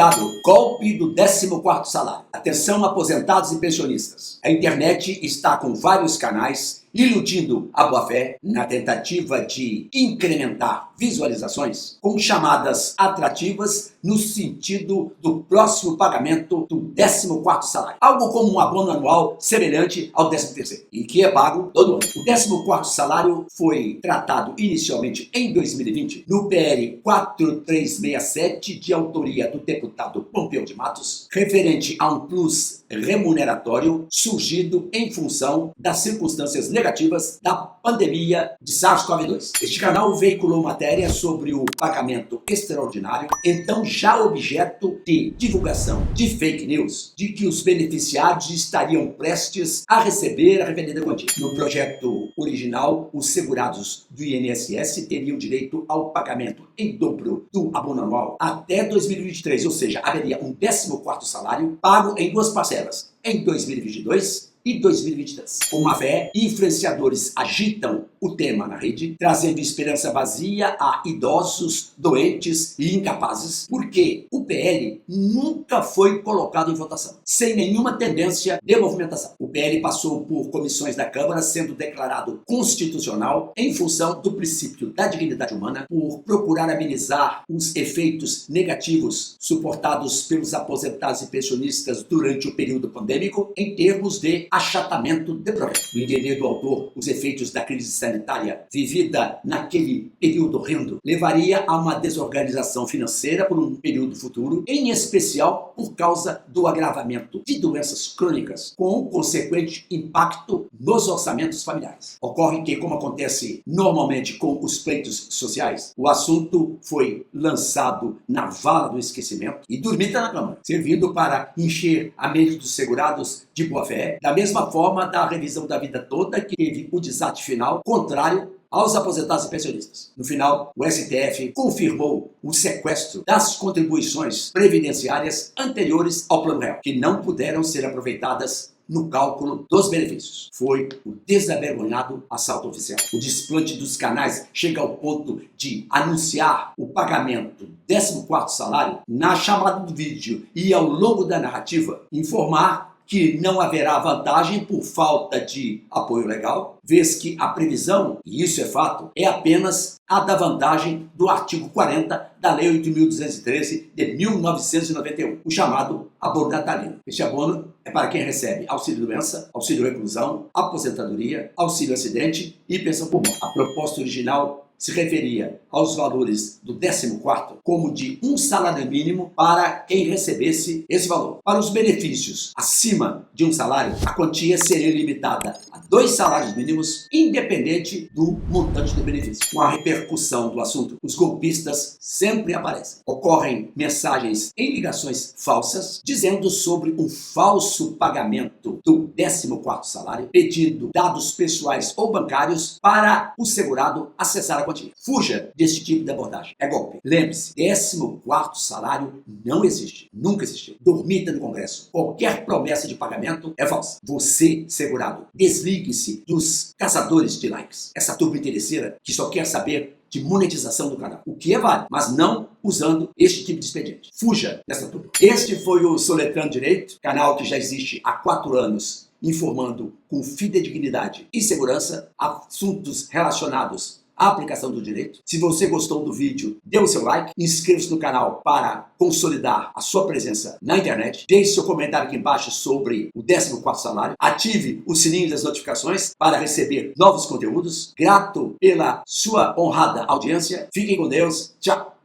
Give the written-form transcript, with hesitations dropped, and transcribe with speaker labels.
Speaker 1: Cuidado, golpe do 14º salário. Atenção, aposentados e pensionistas. A internet está com vários canais iludindo a boa-fé na tentativa de incrementar visualizações com chamadas atrativas no sentido do próximo pagamento do 14º salário. Algo como um abono anual semelhante ao 13º e que é pago todo ano. O 14º salário foi tratado inicialmente em 2020 no PL 4367 de autoria do deputado Pompeu de Matos, referente a um plus remuneratório surgido em função das circunstâncias negativas da pandemia de SARS-CoV-2. Este canal veiculou matéria sobre o pagamento extraordinário, então já objeto de divulgação de fake news, de que os beneficiários estariam prestes a receber a referida quantia. No projeto original, os segurados do INSS teriam direito ao pagamento em dobro do abono anual até 2023, ou seja, haveria um 14º salário pago em duas parcelas, em 2022 e 2023. Com má fé, influenciadores agitam o tema na rede, trazendo esperança vazia a idosos, doentes e incapazes, porque o PL nunca foi colocado em votação, sem nenhuma tendência de movimentação. O PL passou por comissões da Câmara, sendo declarado constitucional em função do princípio da dignidade humana, por procurar amenizar os efeitos negativos suportados pelos aposentados e pensionistas durante o período pandêmico, em termos de achatamento de progresso. No entender do autor, os efeitos da crise sanitária vivida naquele período horrendo levaria a uma desorganização financeira por um período futuro, em especial por causa do agravamento de doenças crônicas, com o consequente impacto nos orçamentos familiares. Ocorre que, como acontece normalmente com os pleitos sociais, o assunto foi lançado na vala do esquecimento e dormita na cama, servindo para encher a mente dos segurados de boa-fé, da mesma forma da revisão da vida toda, que teve o desate final contrário aos aposentados e pensionistas. No final, o STF confirmou o sequestro das contribuições previdenciárias anteriores ao Plano Real, que não puderam ser aproveitadas no cálculo dos benefícios. Foi o desavergonhado assalto oficial. O desplante dos canais chega ao ponto de anunciar o pagamento do 14º salário na chamada do vídeo e ao longo da narrativa informar que não haverá vantagem por falta de apoio legal, vez que a previsão, e isso é fato, é apenas a da vantagem do artigo 40 da Lei 8.213 de 1991, o chamado abono natalino. Este abono é para quem recebe auxílio-doença, auxílio-reclusão, aposentadoria, auxílio-acidente e pensão por morte. A proposta original se referia aos valores do 14º como de um salário mínimo para quem recebesse esse valor. Para os benefícios acima de um salário, a quantia seria limitada a 2 salários mínimos, independente do montante do benefício. Com a repercussão do assunto, os golpistas sempre aparecem. Ocorrem mensagens em ligações falsas, dizendo sobre um falso pagamento do 14º salário, pedindo dados pessoais ou bancários para o segurado acessar a quantia. Fuja desse tipo de abordagem. É golpe. Lembre-se, 14º salário não existe. Nunca existiu. Dormita no Congresso. Qualquer promessa de pagamento é falsa. Você, segurado, desligue-se dos caçadores de likes. Essa turma interesseira que só quer saber de monetização do canal. O que é válido, mas não usando este tipo de expediente. Fuja dessa turma. Este foi o Soletrando Direito, canal que já existe há 4 anos, informando com fidedignidade e segurança assuntos relacionados à aplicação do direito. Se você gostou do vídeo, dê o seu like, inscreva-se no canal para consolidar a sua presença na internet, deixe seu comentário aqui embaixo sobre o 14º salário, ative o sininho das notificações para receber novos conteúdos. Grato pela sua honrada audiência, fiquem com Deus, tchau!